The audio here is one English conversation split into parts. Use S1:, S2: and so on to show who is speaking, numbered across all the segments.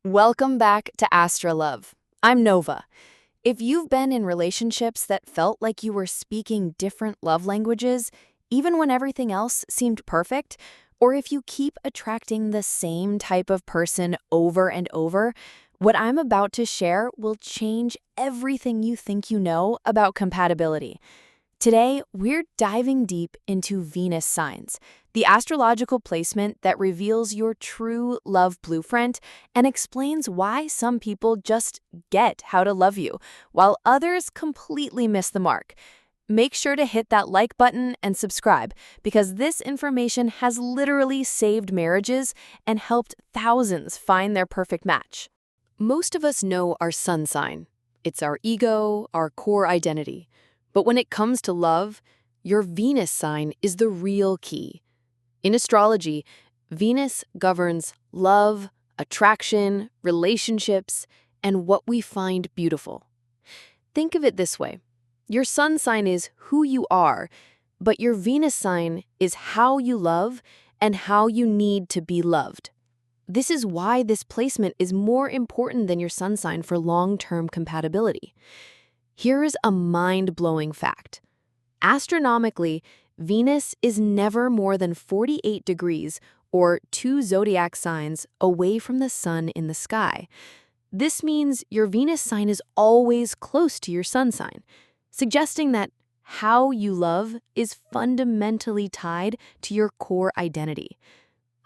S1: Welcome back to AstroLove. I'm Nova. If you've been in relationships that felt like you were speaking different love languages, even when everything else seemed perfect, or if you keep attracting the same type of person over and over, what I'm about to share will change everything you think you know about compatibility. Today, we're diving deep into Venus signs, the astrological placement that reveals your true love blueprint and explains why some people just get how to love you, while others completely miss the mark. Make sure to hit that like button and subscribe, because this information has literally saved marriages and helped thousands find their perfect match. Most of us know our sun sign. It's our ego, our core identity. But when it comes to love, your Venus sign is the real key. In astrology, Venus governs love, attraction, relationships, and what we find beautiful. Think of it this way. Your sun sign is who you are, but your Venus sign is how you love and how you need to be loved. This is why this placement is more important than your sun sign for long-term compatibility. Here's a mind-blowing fact. Astronomically, Venus is never more than 48 degrees, or 2 zodiac signs, away from the sun in the sky. This means your Venus sign is always close to your sun sign, suggesting that how you love is fundamentally tied to your core identity.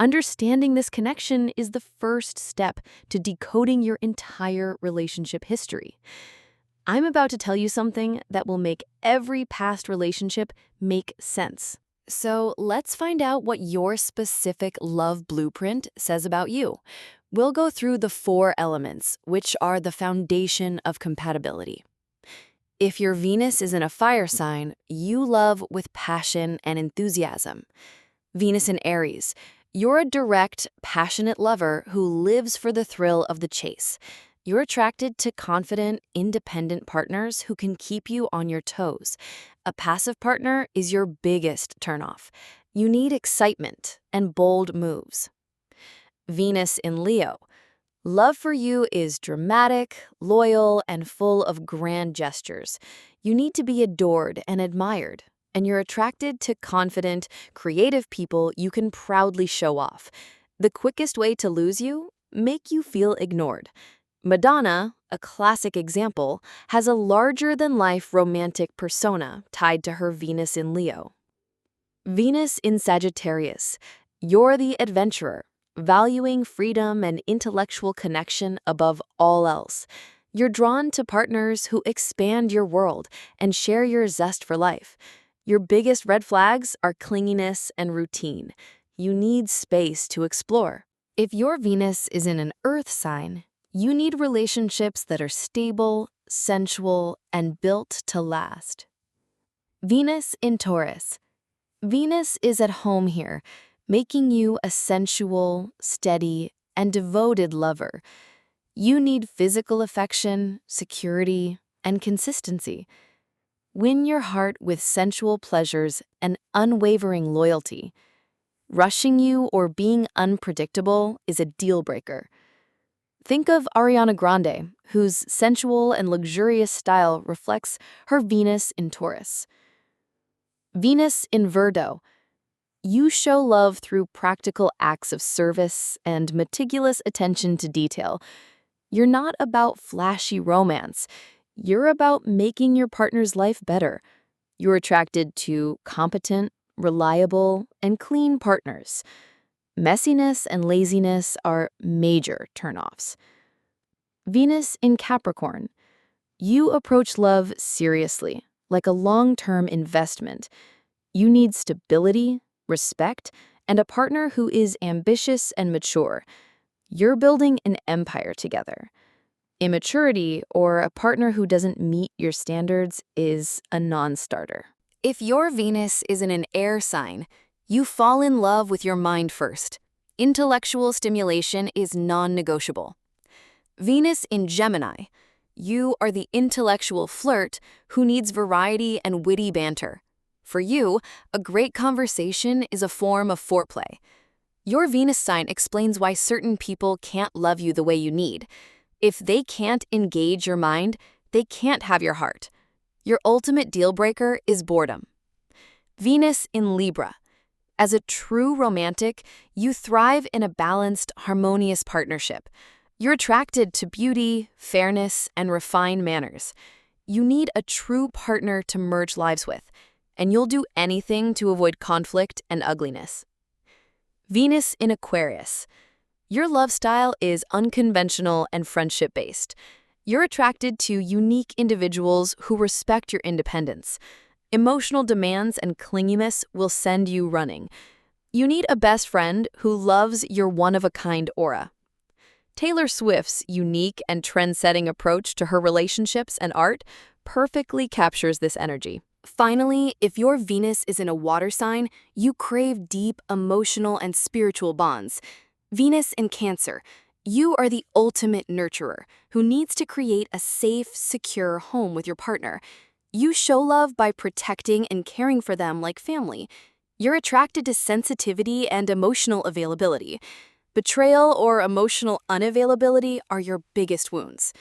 S1: Understanding this connection is the first step to decoding your entire relationship history. I'm about to tell you something that will make every past relationship make sense. So let's find out what your specific love blueprint says about you. We'll go through the 4 elements, which are the foundation of compatibility. If your Venus is in a fire sign, you love with passion and enthusiasm. Venus in Aries, you're a direct, passionate lover who lives for the thrill of the chase. You're attracted to confident, independent partners who can keep you on your toes. A passive partner is your biggest turnoff. You need excitement and bold moves. Venus in Leo. Love for you is dramatic, loyal, and full of grand gestures. You need to be adored and admired, and you're attracted to confident, creative people you can proudly show off. The quickest way to lose you? Make you feel ignored. Madonna, a classic example, has a larger-than-life romantic persona tied to her Venus in Leo. Venus in Sagittarius. You're the adventurer, valuing freedom and intellectual connection above all else. You're drawn to partners who expand your world and share your zest for life. Your biggest red flags are clinginess and routine. You need space to explore. If your Venus is in an earth sign, you need relationships that are stable, sensual, and built to last. Venus in Taurus. Venus is at home here, making you a sensual, steady, and devoted lover. You need physical affection, security, and consistency. Win your heart with sensual pleasures and unwavering loyalty. Rushing you or being unpredictable is a deal breaker. Think of Ariana Grande, whose sensual and luxurious style reflects her Venus in Taurus. Venus in Virgo. You show love through practical acts of service and meticulous attention to detail. You're not about flashy romance. You're about making your partner's life better. You're attracted to competent, reliable, and clean partners. Messiness and laziness are major turnoffs. Venus in Capricorn. You approach love seriously, like a long-term investment. You need stability, respect, and a partner who is ambitious and mature. You're building an empire together. Immaturity or a partner who doesn't meet your standards is a non-starter. If your Venus is in an air sign, you fall in love with your mind first. Intellectual stimulation is non-negotiable. Venus in Gemini. You are the intellectual flirt who needs variety and witty banter. For you, a great conversation is a form of foreplay. Your Venus sign explains why certain people can't love you the way you need. If they can't engage your mind, they can't have your heart. Your ultimate deal breaker is boredom. Venus in Libra. As a true romantic, you thrive in a balanced, harmonious partnership. You're attracted to beauty, fairness, and refined manners. You need a true partner to merge lives with, and you'll do anything to avoid conflict and ugliness. Venus in Aquarius. Your love style is unconventional and friendship-based. You're attracted to unique individuals who respect your independence. Emotional demands and clinginess will send you running. You need a best friend who loves your one-of-a-kind aura. Taylor Swift's unique and trend-setting approach to her relationships and art perfectly captures this energy. Finally, if your Venus is in a water sign, you crave deep emotional and spiritual bonds. Venus in Cancer. You are the ultimate nurturer who needs to create a safe, secure home with your partner. You show love by protecting and caring for them like family. You're attracted to sensitivity and emotional availability. Betrayal or emotional unavailability are your biggest wounds.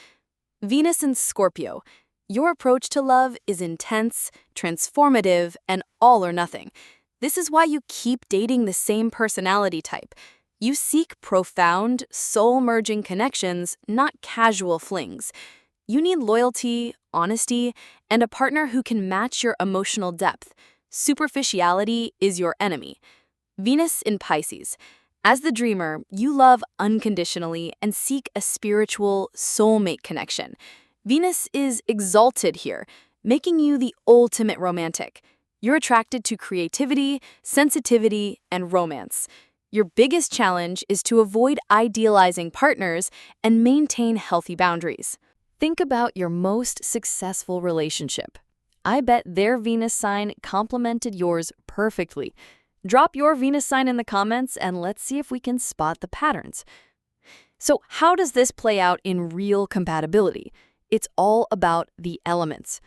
S1: Venus in Scorpio. Your approach to love is intense, transformative, and all or nothing. This is why you keep dating the same personality type. You seek profound, soul-merging connections, not casual flings. You need loyalty, honesty, and a partner who can match your emotional depth. Superficiality is your enemy. Venus in Pisces. As the dreamer, you love unconditionally and seek a spiritual, soulmate connection. Venus is exalted here, making you the ultimate romantic. You're attracted to creativity, sensitivity, and romance. Your biggest challenge is to avoid idealizing partners and maintain healthy boundaries. Think about your most successful relationship. I bet their Venus sign complemented yours perfectly. Drop your Venus sign in the comments and let's see if we can spot the patterns. So, how does this play out in real compatibility? It's all about the elements.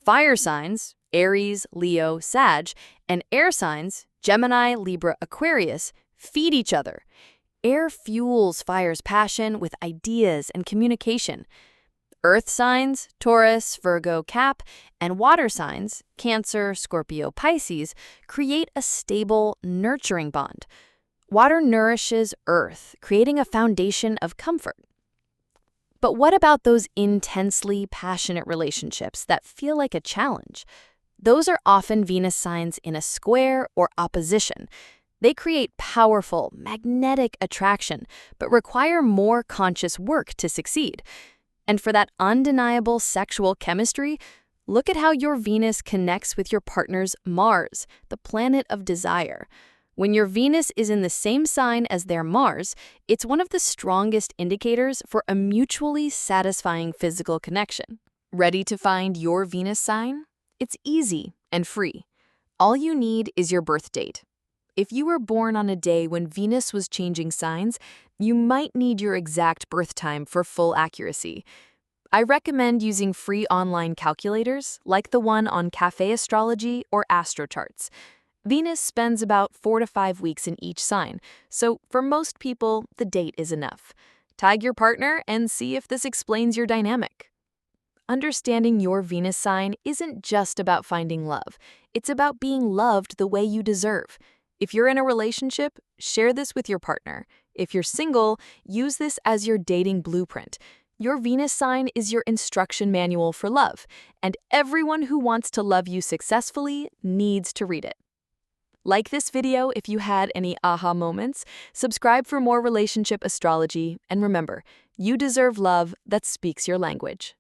S1: Fire signs, Aries, Leo, Sag, and air signs, Gemini, Libra, Aquarius, feed each other. Air fuels fire's passion with ideas and communication. Earth signs, Taurus, Virgo, Cap, and water signs, Cancer, Scorpio, Pisces, create a stable, nurturing bond. Water nourishes Earth, creating a foundation of comfort. But what about those intensely passionate relationships that feel like a challenge? Those are often Venus signs in a square or opposition. They create powerful, magnetic attraction, but require more conscious work to succeed. And for that undeniable sexual chemistry, look at how your Venus connects with your partner's Mars, the planet of desire. When your Venus is in the same sign as their Mars, it's one of the strongest indicators for a mutually satisfying physical connection. Ready to find your Venus sign? It's easy and free. All you need is your birth date. If you were born on a day when Venus was changing signs, you might need your exact birth time for full accuracy. I recommend using free online calculators like the one on Cafe Astrology or AstroCharts. Venus spends about 4 to 5 weeks in each sign, so for most people, the date is enough. Tag your partner and see if this explains your dynamic. Understanding your Venus sign isn't just about finding love. It's about being loved the way you deserve. If you're in a relationship, share this with your partner. If you're single, use this as your dating blueprint. Your Venus sign is your instruction manual for love, and everyone who wants to love you successfully needs to read it. Like this video if you had any aha moments, subscribe for more relationship astrology, and remember, you deserve love that speaks your language.